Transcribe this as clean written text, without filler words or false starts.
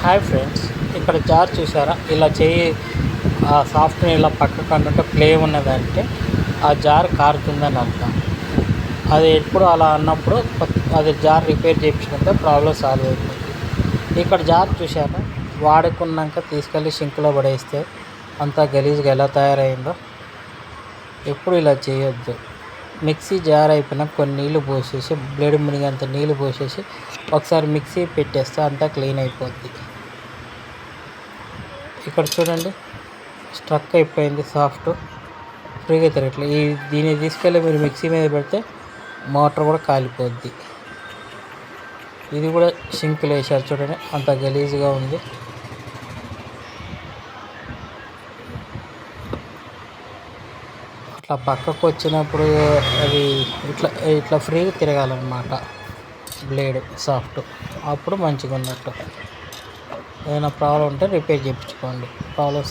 Hi friends, ఇక్కడ jar చూసారా? ఇలా చేయి ఆ సాఫ్ట్ని ఇలా పక్కకు అంటుంటే ప్లే ఉన్నదంటే ఆ జార్ కారుతుందని అర్థం. అది ఎప్పుడు అలా అన్నప్పుడు అది జార్ రిపేర్ చేయించుకుంటే ప్రాబ్లం సాల్వ్ అవుతుంది. ఇక్కడ జార్ చూసారా? వాడుకున్నాక తీసుకెళ్ళి సింక్లో పడేస్తే అంతా గలీజ్గా ఎలా తయారైందో. ఎప్పుడు ఇలా చేయొద్దు. మిక్సీ జార్ అయిపోయినా కొన్ని నీళ్ళు పోసేసి బ్లేడ్ మునిగేంత నీళ్ళు పోసేసి ఒకసారి మిక్సీ పెట్టేస్తే అంతా క్లీన్ అయిపోద్ది. ఇక్కడ చూడండి, స్ట్రక్ అయిపోయింది, సాఫ్ట్ ఫ్రీగా తిరగట్లేదు. దీన్ని తీసుకెళ్ళి మీరు మిక్సీ మీద పెడితే మోటార్ కూడా కాలిపోద్ది. ఇది కూడా సింక్లో వేసారు చూడండి, అంత గలీజ్గా ఉంది. అట్లా పక్కకు వచ్చినప్పుడు అది ఇట్లా ఇట్లా ఫ్రీగా తిరగాలన్నమాట బ్లేడ్ సాఫ్ట్, అప్పుడు మంచిగా ఉన్నట్టు. ఏదైనా ప్రాబ్లం ఉంటే రిపేర్ చేయించుకోండి. ప్రాబ్లమ్స్